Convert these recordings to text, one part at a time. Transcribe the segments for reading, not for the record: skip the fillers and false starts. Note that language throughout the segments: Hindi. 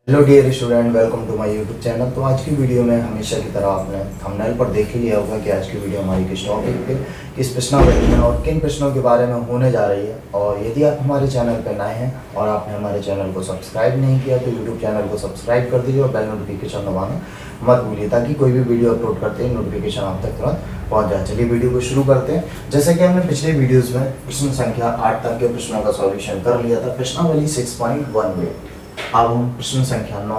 Hello dear student, welcome to my YouTube channel. तो आज की वीडियो में हमेशा की तरह आपने थंबनेल पर देख ही लिया होगा कि आज की वीडियो हमारी किस टॉपिक पे, किस प्रश्नावली में और किन प्रश्नों के बारे में होने जा रही है। और यदि आप हमारे चैनल पर नए हैं और आपने हमारे चैनल को सब्सक्राइब नहीं किया तो यूट्यूब चैनल को सब्सक्राइब कर दीजिए और बेल नोटिफिकेशन दबाना मत भूलिए, ताकि कोई भी वीडियो अपलोड करते ही नोटिफिकेशन आप तक तुरंत पहुँच जाए। चलिए वीडियो को शुरू करते हैं। जैसे कि हमने पिछले वीडियोज़ में प्रश्न संख्या 8 तक के प्रश्नों का सॉल्यूशन कर लिया था प्रश्नावली 6.1 में। अब हम प्रश्न संख्या 9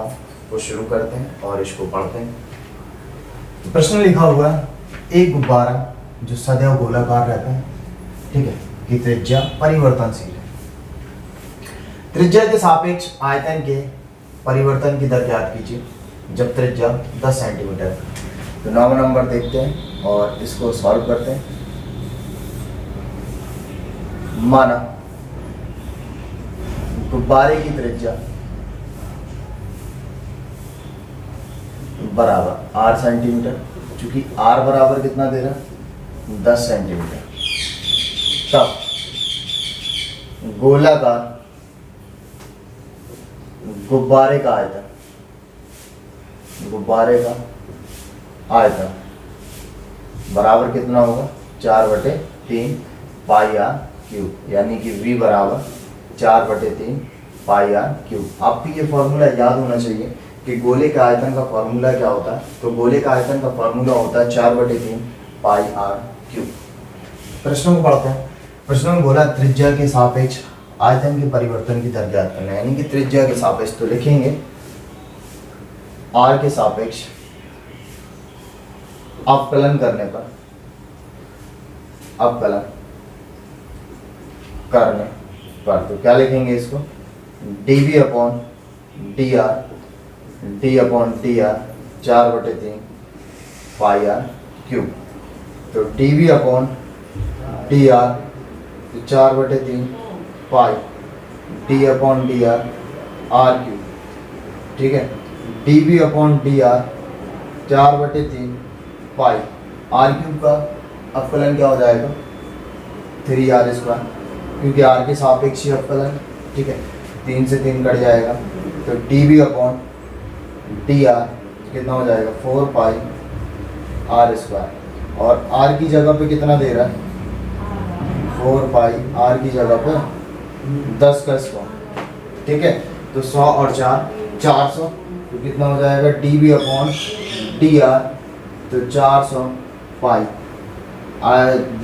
को शुरू करते हैं और इसको पढ़ते हैं। प्रश्न लिखा हुआ है, एक गुब्बारा जो सदैव गोलाकार रहता है, ठीक है, की त्रिज्या परिवर्तनशील है। त्रिज्या के सापेक्ष आयतन के परिवर्तन की दर ज्ञात कीजिए जब त्रिज्या 10 सेंटीमीटर। तो 9 नंबर देखते हैं और इसको सॉल्व करते हैं। माना गुब्बारे की त्रिज्या बराबर 8 सेंटीमीटर, चूंकि r बराबर कितना दे रहा है 10 सेंटीमीटर। तब गोलाकार गुब्बारे का आयतन बराबर कितना होगा 4/3 पाई आर क्यूब, यानी कि v बराबर 4/3 पाई आर क्यूब। आपको ये फॉर्मूला याद होना चाहिए कि गोले का आयतन का फॉर्मूला क्या होता है। तो गोले का आयतन का फॉर्मूला होता है 4/3 पाई आर क्यूब। प्रश्नों को पढ़ते हैं। प्रश्नों में बोला त्रिज्या के सापेक्ष आयतन के परिवर्तन की दर ज्ञात करना है, यानी कि त्रिज्या के सापेक्ष तो लिखेंगे आर के सापेक्ष अवकलन करने पर तो क्या लिखेंगे इसको dv upon dr 4/3 pi R cube. तो dv upon dr 4/3 pi d upon dr r cube, ठीक है। dv upon dr 4/3 pi r cube का अवकलन क्या हो जाएगा 3r², क्योंकि r के सापेक्ष ही अवकलन, ठीक है। 3 से 3 कट जाएगा तो dv अपॉन dr कितना हो जाएगा 4 पाई r²। और r की जगह पे कितना दे रहा है 4 पाई, r की जगह पे 10 का स्क्वायर, ठीक है। तो 100 और 4 400, तो कितना हो जाएगा dv अपॉन dr, तो 400 पाई।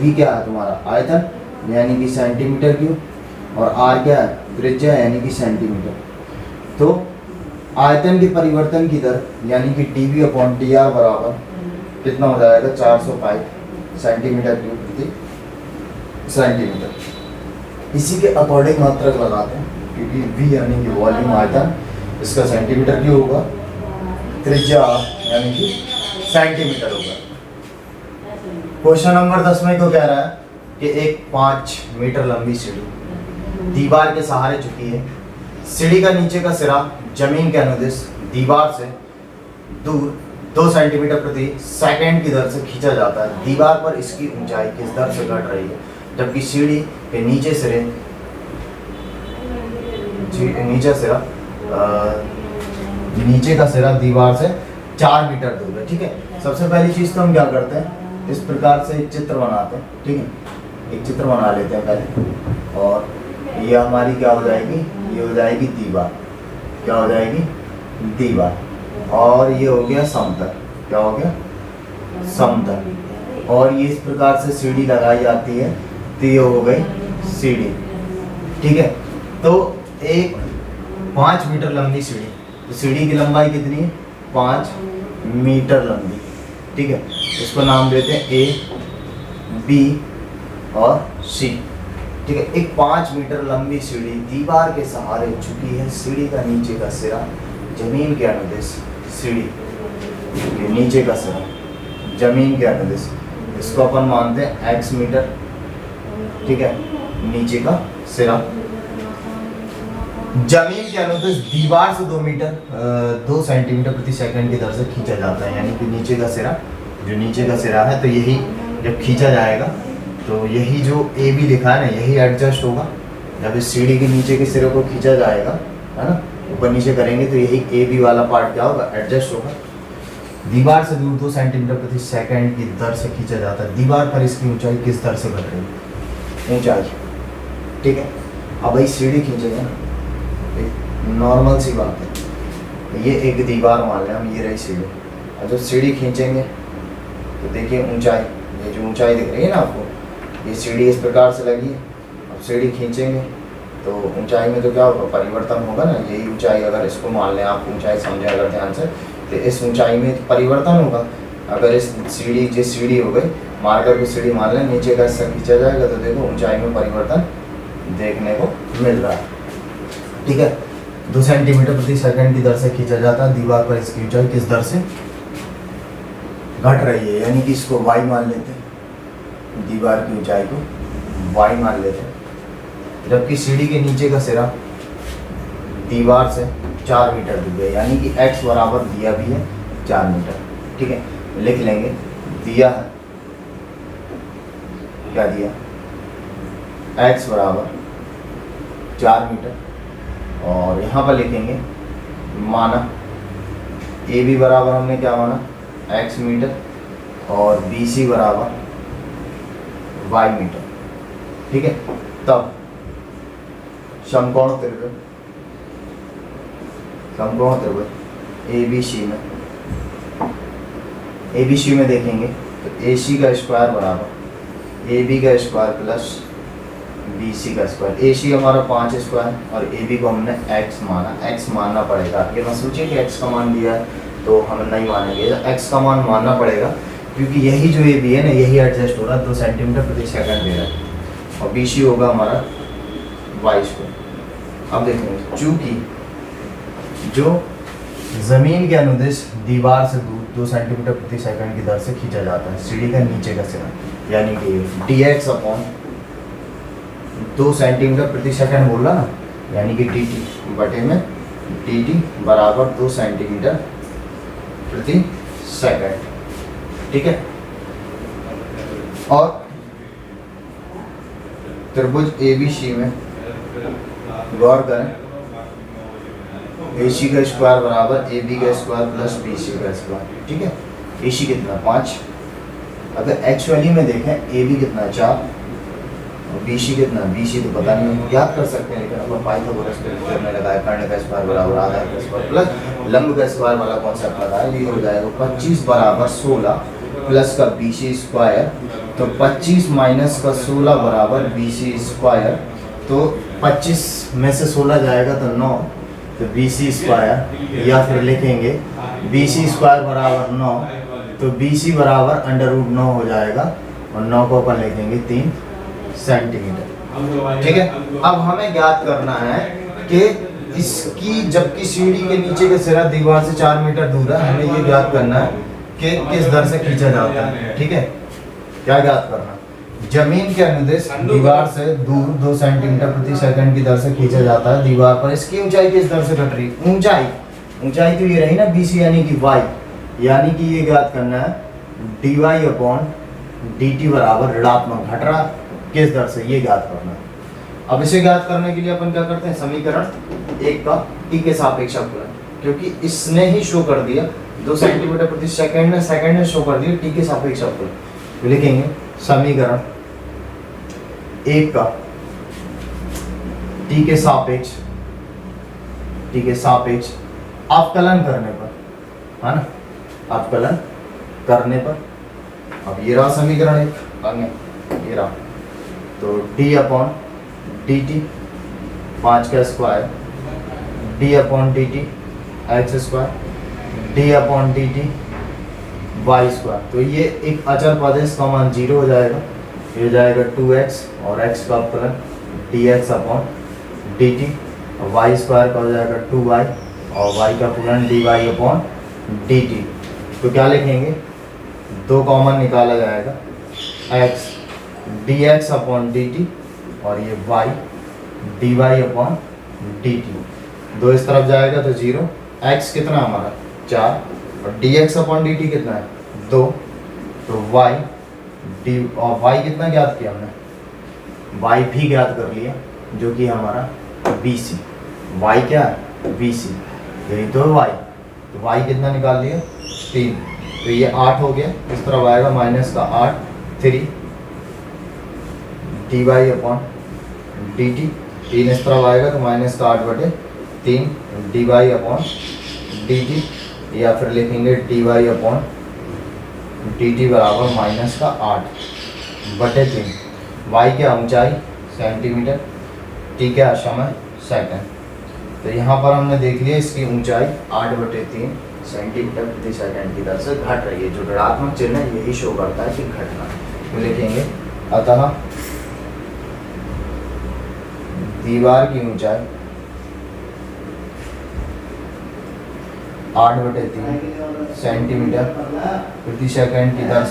v क्या है तुम्हारा आयतन, यानी कि सेंटीमीटर क्यूब, और r क्या है त्रिज्या, यानी कि सेंटीमीटर। तो आयतन के परिवर्तन की दर यानी कि dv अपॉन dr बराबर कितना हो जाएगा 400 पाई सेंटीमीटर क्यूब प्रति सेंटीमीटर। इसी के अकॉर्डिंग मात्रक लगाते हैं, क्योंकि v यानी कि वॉल्यूम आयतन, इसका सेंटीमीटर क्यूब होगा, त्रिज्या यानी कि सेंटीमीटर होगा। क्वेश्चन नंबर 10 में क्यों कह रहा है कि एक 5 मीटर लंबी सीढ़ी दीवार के सहारे झुकी है। सीढ़ी का नीचे का सिरा जमीन के अनुदिश दीवार से दूर 2 सेंटीमीटर प्रति सेकंड की दर से खींचा जाता है। दीवार पर इसकी ऊंचाई किस दर से घट रही है, जबकि सीढ़ी के नीचे का सिरा दीवार से 4 मीटर दूर है, ठीक है। सबसे पहली चीज तो हम क्या करते हैं, इस प्रकार से एक चित्र बनाते हैं, ठीक है। एक चित्र बना लेते हैं पहले, और ये हमारी क्या हो जाएगी, ये हो जाएगी दीवार, क्या हो जाएगी दीवार, और ये हो गया समतल, क्या हो गया समतल। और ये इस प्रकार से सीढ़ी लगाई जाती है, तो ये हो गई सीढ़ी, ठीक है। तो एक 5 मीटर लंबी सीढ़ी, तो सीढ़ी की लंबाई कितनी है 5 मीटर लंबी, ठीक है। इसको नाम देते हैं A, B और C, ठीक है। एक 5 मीटर लंबी सीढ़ी दीवार के सहारे झुकी है। सीढ़ी का नीचे का सिरा जमीन के अनुदिश, सीढ़ी के नीचे का सिरा जमीन के अनुदिश, इसको अपन मानते हैं x मीटर, ठीक है। नीचे का सिरा जमीन के अनुदिश दीवार से 2 सेंटीमीटर प्रति सेकंड की दर से खींचा जाता है, यानी कि नीचे का सिरा, जो नीचे का सिरा है, तो यही जब खींचा जाएगा तो यही जो ए बी लिखा है ना, यही एडजस्ट होगा जब इस सीढ़ी के नीचे के सिरे को खींचा जाएगा, है ना, ऊपर नीचे करेंगे तो यही ए बी वाला पार्ट क्या होगा, एडजस्ट होगा। दीवार से दूर 2 सेंटीमीटर प्रति सेकंड की दर से खींचा जाता है। दीवार पर इसकी ऊंचाई किस दर से बढ़ रही है, ऊंचाई, ठीक है। अब भाई सीढ़ी खींचेंगे ना, एक नॉर्मल सी बात है, ये एक दीवार मान लें हम, ये रही सीढ़ी, और जब सीढ़ी खींचेंगे तो देखिए ऊंचाई, ये जो ऊंचाई दिख रही है ना आपको, ये सीढ़ी इस प्रकार से लगी है। अब सीढ़ी खींचेंगे तो ऊंचाई में तो क्या होगा, परिवर्तन होगा ना। यही ऊंचाई, अगर इसको मान लें आप, ऊंचाई समझे अगर ध्यान से, तो इस ऊंचाई में परिवर्तन होगा। अगर इस सीढ़ी, जिस सीढ़ी हो गई, मार्कर को सीढ़ी मान लें, नीचे का हिस्सा खींचा जाएगा तो देखो ऊंचाई में परिवर्तन देखने को मिल रहा है, ठीक है। 2 सेंटीमीटर प्रति सेकंड की दर से खींचा जाता है। दीवार पर इसकी ऊंचाई किस दर से घट रही है, यानी कि इसको y मान लेते हैं, दीवार की ऊंचाई को y मान लेते हैं। जबकि सीढ़ी के नीचे का सिरा दीवार से 4 मीटर दूर है, यानी कि x बराबर दिया भी है 4 मीटर, ठीक है। लिख लेंगे, दिया है, क्या दिया, x बराबर 4 मीटर, और यहाँ पर लिखेंगे माना ए बी बराबर हमने क्या माना, x मीटर, और बी सी बराबर y मीटर, ठीक है। तब समकोण त्रिभुज, समकोण त्रिभुज ए बी सी में देखेंगे तो ए सी का स्क्वायर बराबर ए बी का स्क्वायर प्लस बी सी का स्क्वायर। ए सी हमारा 5 स्क्वायर और ए बी को हमने x माना, x मानना पड़ेगा। ये मत सोचिए कि x का मान दिया है तो हम नहीं मानेंगे, x का मान मानना पड़ेगा, क्योंकि यही जो ए बी है ना, यही एडजस्ट हो रहा है, 2 सेंटीमीटर प्रति सेकंड दे रहा है, और बी सी होगा हमारा y स्क्वायर। अब देखेंगे, चूंकि जो जमीन के अनुदिश दीवार से दूर 2 सेंटीमीटर प्रति सेकंड की दर से खींचा जाता है, सीढ़ी का नीचे का सिरा, यानी कि dx अपॉन 2 सेंटीमीटर प्रति सेकंड बोल रहा ना, यानी कि dt बटे में dt बराबर 2 सेंटीमीटर प्रति सेकंड, ठीक है। और त्रिभुज ABC में गौर करें, AC का स्क्वायर बराबर AB का स्क्वायर प्लस BC का स्क्वायर, ठीक है। AC कितना 5, अगर एक्च वैल्यू में देखें AB कितना 4 और BC कितना, BC तो पता नहीं, याद कर सकते हैं, लेकिन अपन पाइथागोरस के थ्योरम में लगाया, कर्ण का स्क्वायर बराबर आधा का स्क्वायर प्लस लंब का स्क्वायर वाला कॉन्सेप्ट लगाया, ये हो जाएगा 25 बराबर 16 प्लस का BC स्क्वायर, तो 25 माइनस का 16 बराबर BC स्क्वायर, तो 25 में से 16 जाएगा तो 9, तो BC स्क्वायर, या फिर लिखेंगे BC स्क्वायर बराबर 9, तो BC बराबर √9 हो जाएगा, और 9 को अपन लिखेंगे 3 सेंटीमीटर, ठीक है। अब हमें ज्ञात करना है कि इसकी, जबकि सीढ़ी के नीचे का सिरा दीवार से 4 मीटर दूर है, हमें ये ज्ञात करना है कि किस दर से खींचा जाता है, ठीक है। क्या ज्ञात करना, जमीन के अनुदिश दीवार से दूर 2 सेंटीमीटर प्रति सेकंड की दर से खींचा जाता है। दीवार पर इसकी ऊंचाई किस दर से घट रही है, ऊंचाई तो ये रही ना BC, यानी कि y, यानी कि ये ज्ञात करना है dy अपॉन dt बराबर ऋणात्मक, घट रहा किस दर से, ये ज्ञात करना है। अब इसे ज्ञात करने के लिए अपन क्या करते हैं, समीकरण 1 का t के सापेक्ष अवकलन, क्योंकि इसने ही शो कर दिया 2 सेंटीमीटर प्रति सेकंड ने शो कर दिया t के सापेक्ष अवकलन, तो लिखेंगे समीकरण 1 का t के सापेक्ष अवकलन करने पर, है ना, अवकलन करने पर। अब ये रहा समीकरण 1, ये रहा, तो d अपॉन dt 5 का square, d upon dt x square, d upon dt y square, तो ये एक अचर पद है, इसका मान 0 हो जाएगा, ये जाएगा 2x, और x का अवकलन dx upon dt, y square का हो जाएगा 2y, और y का अवकलन dy अपॉन dt। तो क्या लिखेंगे, 2 कॉमन निकाला जाएगा, x dx अपॉन dt, और ये y dy अपॉन dt, 2 इस तरफ जाएगा तो 0, x कितना हमारा 4, और dx अपॉन dt कितना है 2, तो y डी, और y कितना ज्ञात किया हमने, y भी ज्ञात कर लिया, जो कि हमारा BC, y क्या है BC, यही तो है y। तो y कितना निकाल लिया 3, तो ये 8 हो गया। इस तरफ आएगा माइनस का 8, 3 dy/dt। 3 इस तरफ आएगा तो माइनस का 8/3 dy/dt, या फिर लिखेंगे dy/dt बराबर माइनस का 8/3। y क्या ऊंचाई सेंटीमीटर, t क्या समय सेकंड। तो यहाँ पर हमने देख लिया इसकी ऊंचाई 8/3 सेंटीमीटर प्रति सेकंड की दर से घट रही है। जो ऋणात्मक चिन्ह है यही शो करता है कि घटना। तो लिखेंगे अतः दीवार की ऊंचाई 8/3 सेंटीमीटर प्रति सेकंड की दर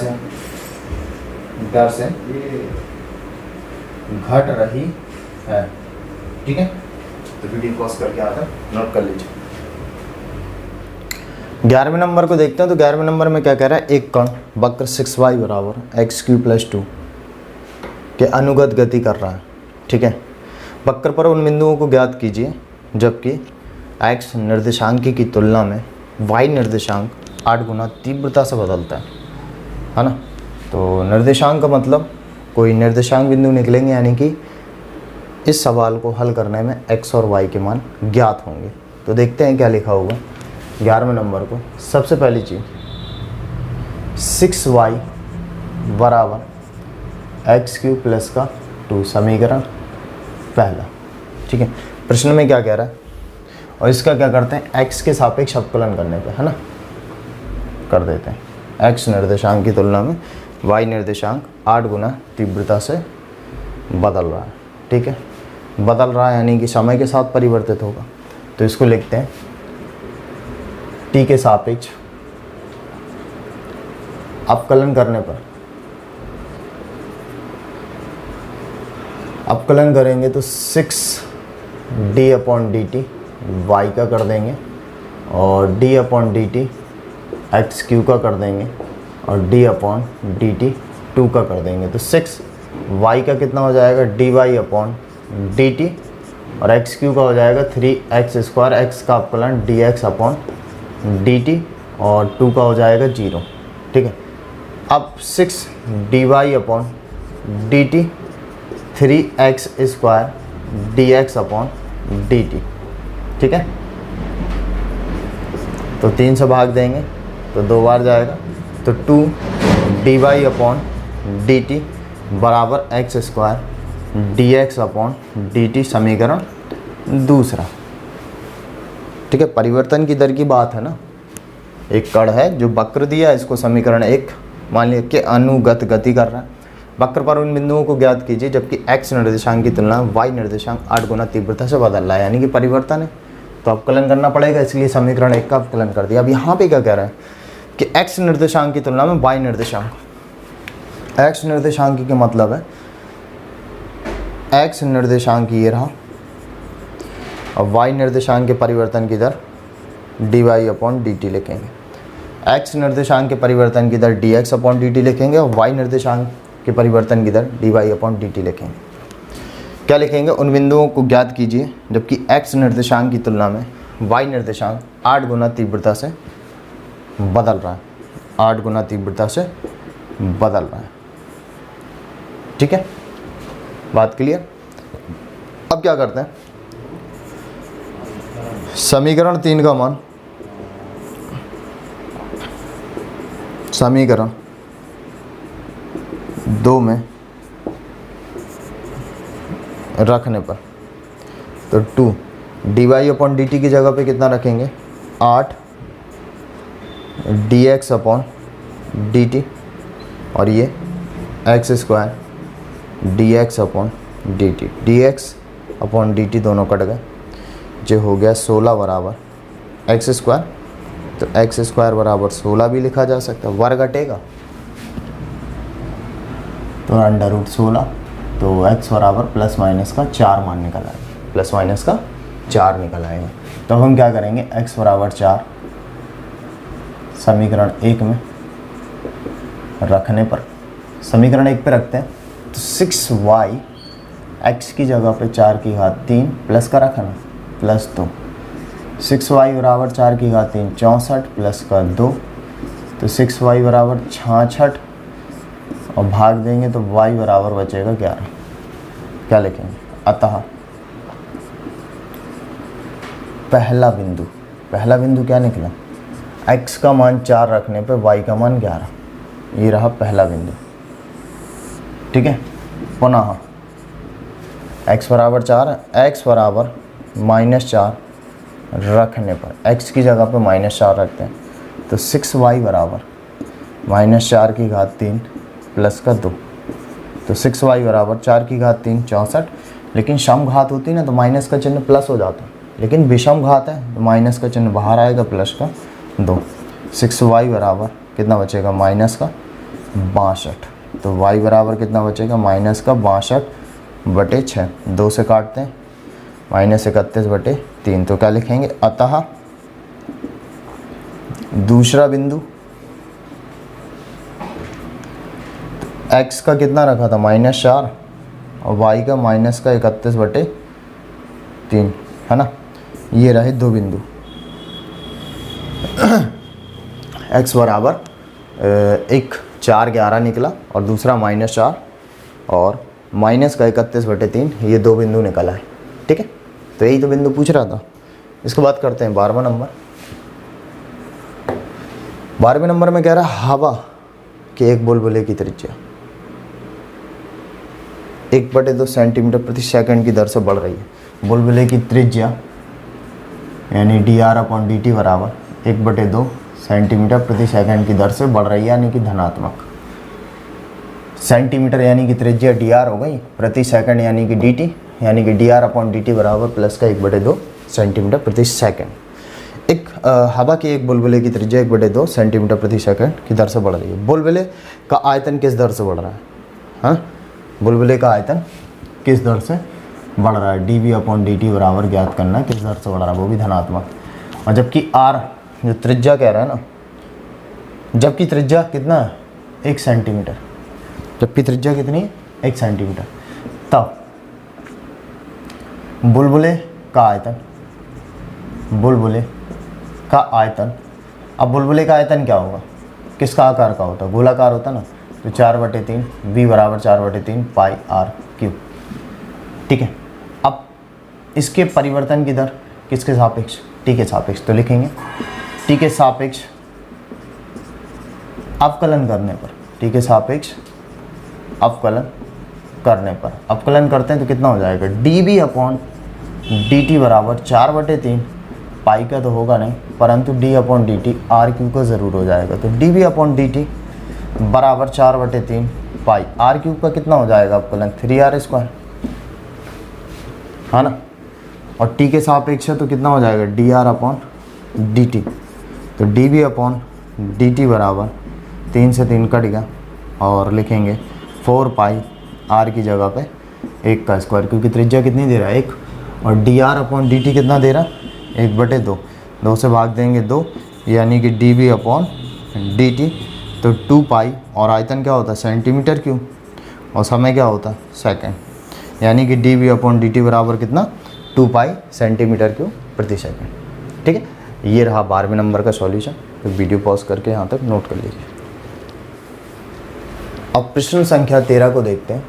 से घट रही है। ठीक है, तो वीडियो पॉज करके आता नोट कर लीजिए। 11वें नंबर को देखते हैं। तो 11वें नंबर में क्या कह रहा है, एक कण वक्र 6y बराबर x³ + 2 के अनुगत गति कर रहा है। ठीक है, वक्र पर उन बिंदुओं को ज्ञात कीजिए जबकि x निर्देशांक की तुलना में y निर्देशांक 8 गुना तीव्रता से बदलता है ना। तो निर्देशांक का मतलब कोई निर्देशांक बिंदु निकलेंगे, यानी कि इस सवाल को हल करने में x और y के मान ज्ञात होंगे। तो देखते हैं क्या लिखा होगा 11वें नंबर को। सबसे पहली चीज़ 6y बराबर x³ + 2 समीकरण पहला। ठीक है, प्रश्न में क्या कह रहा है, और इसका क्या करते हैं x के सापेक्ष अवकलन करने पे, है ना, कर देते हैं। x निर्देशांक की तुलना में y निर्देशांक 8 गुना तीव्रता से बदल रहा है। ठीक है, बदल रहा है यानी कि समय के साथ परिवर्तित होगा। तो इसको लिखते हैं t के सापेक्ष अवकलन करने पर, अवकलन करेंगे तो 6d/dt y का कर देंगे और d/dt x³ का कर देंगे और d/dt 2 का कर देंगे। तो 6y का कितना हो जाएगा dy/dt और x³ का हो जाएगा 3x², x का अवकलन dx/dt और 2 का हो जाएगा 0। ठीक है, अब 6dy/dt 3x² dx/dt। ठीक है, तो 3 से भाग देंगे तो 2 बार जाएगा, तो 2dy/dt बराबर x² dx/dt समीकरण दूसरा। ठीक है, परिवर्तन की दर की बात है ना। एक कण है जो वक्र दिया है, इसको समीकरण 1 मान लिया कि अनुगत गति कर रहा है। वक्र पर उन बिंदुओं को ज्ञात कीजिए जबकि x निर्देशांक की तुलना में y निर्देशांक 8 गुना तीव्रता से बदल रहा है, यानी कि परिवर्तन है। तो अवकलन करना पड़ेगा, इसलिए समीकरण 1 का अवकलन कर दिया। अब यहाँ पे क्या कह रहा है कि x निर्देशांक की तुलना में y निर्देशांक, x निर्देशांक के मतलब है x निर्देशांक ये रहा और y निर्देशांक के परिवर्तन की दर dy/dt लिखेंगे। x निर्देशांक के परिवर्तन की दर dx/dt लिखेंगे और y निर्देशांक के परिवर्तन की दर dy/dt लिखेंगे। क्या लिखेंगे, उन बिंदुओं को ज्ञात कीजिए जबकि x निर्देशांक की तुलना में y निर्देशांक 8 गुना तीव्रता से बदल रहा है, 8 गुना तीव्रता से बदल रहा है। ठीक है, बात क्लियर। अब क्या करते हैं, समीकरण 3 का मान समीकरण 2 में रखने पर, तो 2 dy/dt की जगह पे कितना रखेंगे 8 dx/dt और ये x² dx/dt, dx/dt दोनों कट गए, जो हो गया 16 बराबर x²। तो x² बराबर 16 भी लिखा जा सकता है, वर्ग हटेगा तो √16, तो x बराबर ±4 मान निकल आएगा, ±4 निकल आएगा। तो हम क्या करेंगे, x बराबर 4 समीकरण 1 में रखने पर, समीकरण 1 पे रखते हैं तो 6y x की जगह पे 4 की घात 3 प्लस का रखा ना +2 6y बराबर 4 की घात 3 64 प्लस का 2, तो 6y बराबर 66 और भाग देंगे तो y बराबर बचेगा 11। क्या लिखेंगे? अतः पहला बिंदु क्या निकला? x का मान 4 रखने पे y का मान 11। ये रहा पहला बिंदु। ठीक है, पुनः x बराबर 4 है, x बराबर -4 रखने पर x की जगह पे -4 रखते हैं, तो 6y बराबर -4 की घात 3 प्लस का 2, तो 6y बराबर 4 की घात 3 64। लेकिन सम घात होती ना तो माइनस का चिन्ह प्लस हो जाता है, लेकिन विषम घात है तो माइनस का चिन्ह बाहर आएगा, प्लस का 2। 6y बराबर कितना बचेगा? माइनस का 62। तो y बराबर कितना बचेगा? माइनस का 62/6। 2 से काटते हैं, -31/3। तो क्या लिखेंगे? अतः दूसरा बिंदु x का कितना रखा था? -4 और y का -31/3 है ना। ये रहे दो बिंदु। x बराबर एक 4 11 निकला और दूसरा -4 और -31/3, ये दो बिंदु निकला है। ठीक है, तो यही तो बिंदु पूछ रहा था। इसके बाद करते हैं 12वां नंबर। 12वें नंबर में कह रहा है हवा के एक बुलबुले की त्रिज्या 1/2 सेंटीमीटर प्रति सेकंड की दर से बढ़ रही है। बुलबुले की त्रिज्या यानी dr/dt बराबर 1/2 सेंटीमीटर प्रति सेकंड की दर से बढ़ रही है, यानी कि धनात्मक। सेंटीमीटर यानी कि त्रिज्या dr हो गई, प्रति सेकंड यानी कि dt, यानी कि dr/dt बराबर प्लस का 1/2 सेंटीमीटर प्रति सेकंड। एक हवा की एक बुलबुले की त्रिज्या 1/2 सेंटीमीटर प्रति सेकंड की दर से बढ़ रही है। बुलबुले का आयतन किस दर से बढ़ रहा है? हाँ, बुलबुले का आयतन किस दर से बढ़ रहा है? dv/dt बराबर ज्ञात करना है किस दर से बढ़ रहा है, वो भी धनात्मक। और जबकि r जो त्रिज्या कह रहा है ना, जबकि त्रिज्या कितना है? 1 सेंटीमीटर। जबकि त्रिज्या कितनी है? 1 सेंटीमीटर। तब बुलबुले का आयतन, अब बुलबुले का आयतन क्या होगा? किसका आकार का होता है? गोलाकार होता है ना, तो 4/3 v बराबर 4/3 पाई r क्यूब। ठीक है, अब इसके परिवर्तन की दर किसके सापेक्ष? t के सापेक्ष। तो लिखेंगे t के सापेक्ष अवकलन करने पर, t के सापेक्ष अवकलन करने पर, अवकलन करते हैं तो कितना हो जाएगा? dv/dt बराबर 4/3 पाई का तो होगा नहीं, परंतु d/dt r क्यूब का ज़रूर हो जाएगा। तो dv/dt बराबर 4/3 पाई r क्यूब का कितना हो जाएगा अवकलन? 3r², है ना। और t के सापेक्ष है तो कितना हो जाएगा? dr/dt। तो dv/dt बराबर 3 से 3 कट गया और लिखेंगे 4 पाई r की जगह पे 1 का स्क्वायर, क्योंकि त्रिज्या कितनी दे रहा है? 1, और dr/dt कितना दे रहा है? 1/2। 2 से भाग देंगे 2, यानी कि dv/dt तो 2 पाई, और आयतन क्या होता है? सेंटीमीटर क्यूब, और समय क्या होता है? सेकंड, यानी कि dv/dt बराबर कितना? 2 पाई सेंटीमीटर क्यूब प्रति सेकंड। ठीक है, ये रहा 12वें नंबर का सॉल्यूशन। तो वीडियो पॉज करके यहाँ तक नोट कर लीजिए। अब प्रश्न संख्या 13 को देखते हैं।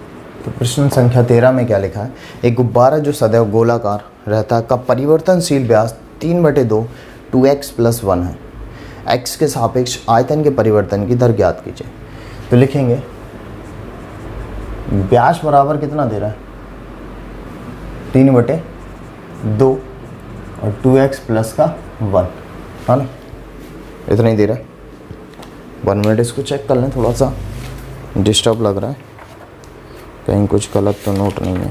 तो प्रश्न संख्या 13 में क्या लिखा है? एक गुब्बारा जो सदैव गोलाकार रहता है का परिवर्तनशील व्यास 3/2 2x + 1 है। x के सापेक्ष आयतन के परिवर्तन की दर ज्ञात कीजिए। तो लिखेंगे व्यास बराबर कितना दे रहा है? 3/2 और 2x + का 1, है ना, इतना ही दे रहा है। 1 मिनट इसको चेक कर लें, थोड़ा सा डिस्टर्ब लग रहा है, कहीं कुछ गलत तो नोट नहीं है।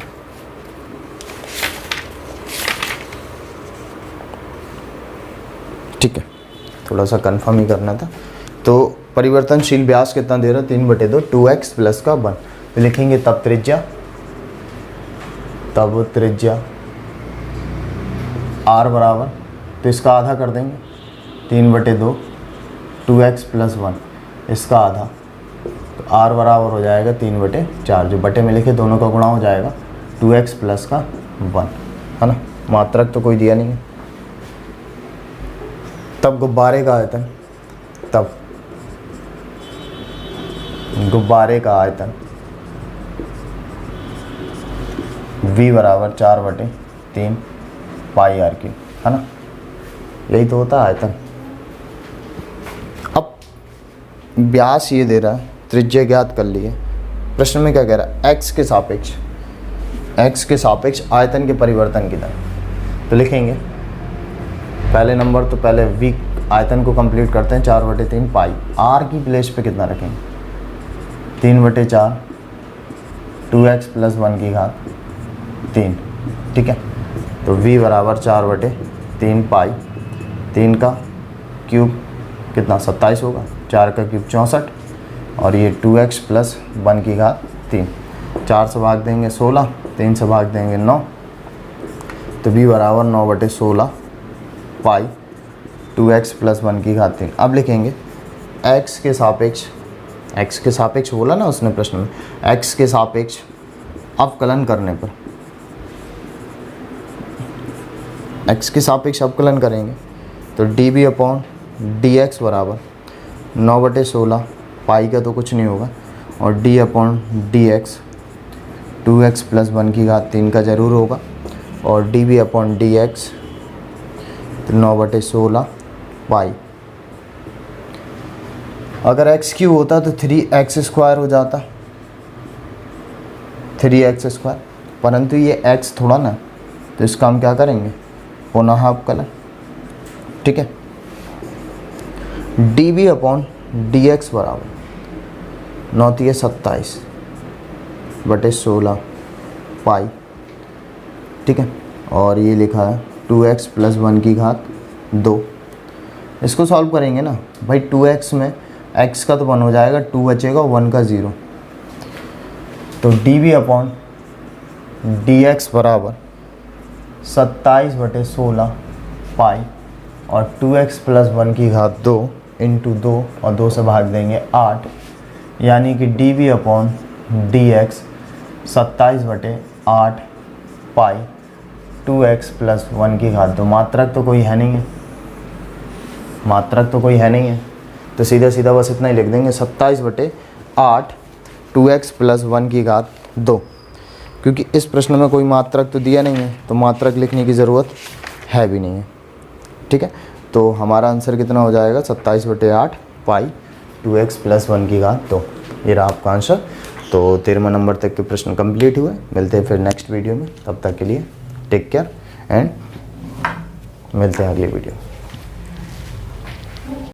ठीक है, थोड़ा सा कंफर्म ही करना था। तो परिवर्तनशील व्यास कितना दे रहा है? 3/2 2x + का 1। तो लिखेंगे तब त्रिज्या r बराबर, तो इसका आधा कर देंगे 3/2 2x + 1, इसका आधा, तो r बराबर हो जाएगा 3/4। जो बटे में लिखे दोनों का गुणा हो जाएगा 2x + का 1, है ना। मात्रक तो कोई दिया नहीं है, तब गुब्बारे का आयतन, तब गुब्बारे का आयतन V बराबर 4/3 पाई आर क्यूब, है ना, यही तो होता है आयतन। अब व्यास ये दे रहा है, त्रिज्या ज्ञात कर लिए। प्रश्न में क्या कह रहा है, x के सापेक्ष आयतन के परिवर्तन की दर। तो लिखेंगे पहले नंबर, तो पहले v आयतन को कंप्लीट करते हैं, 4/3 पाई। r की प्लेस पे कितना रखेंगे, 3/4 2x + 1 की घात 3, ठीक है। तो v बराबर 4/3 पाई, 3 का क्यूब कितना 27 होगा, 4 का क्यूब 64, और ये 2x + 1 की घात 3। 4 से भाग देंगे 16, 3 से भाग देंगे 9, तो v बराबर 9/16 पाई 2x + 1 की घात 3। अब लिखेंगे x के सापेक्ष बोला ना उसने प्रश्न में, x के सापेक्ष अवकलन करने पर, x के सापेक्ष अवकलन करेंगे तो dv/dx बराबर 9/16 पाई का तो कुछ नहीं होगा, और d/dx 2x + 1 की घात 3 का ज़रूर होगा, और dv/dx 9/16 पाई। अगर x³ होता तो 3x² हो जाता, 3x², परंतु ये x थोड़ा ना, तो इसका हम क्या करेंगे, पुनः अवकलन, ठीक है। dv/dx बराबर 9×27/16 पाई, ठीक है, और ये लिखा है 2x + 1 की घात 2। इसको सॉल्व करेंगे ना भाई, 2x में x का तो 1 हो जाएगा, 2 बचेगा, 1 का 0, तो dv/dx बराबर 27/16 पाई और 2x + 1 की घात 2 × 2, और 2 से भाग देंगे 8, यानी कि dv/dx 27/8 पाई 2x + 1 की घात 2। मात्रक तो कोई है नहीं है, तो सीधा सीधा बस इतना ही लिख देंगे, 27/8 2x + 1 की घात 2। क्योंकि इस प्रश्न में कोई मात्रक तो दिया नहीं है, तो मात्रक लिखने की ज़रूरत है भी नहीं है, ठीक है। तो हमारा आंसर कितना हो जाएगा, 27/8 पाई 2x + 1 की घात 2। ये रहा आपका आंसर। तो 13वां नंबर तक के प्रश्न कंप्लीट हुए। मिलते हैं फिर नेक्स्ट वीडियो में, तब तक के लिए टेक केयर एंड मिलते हैं अगली वीडियो में।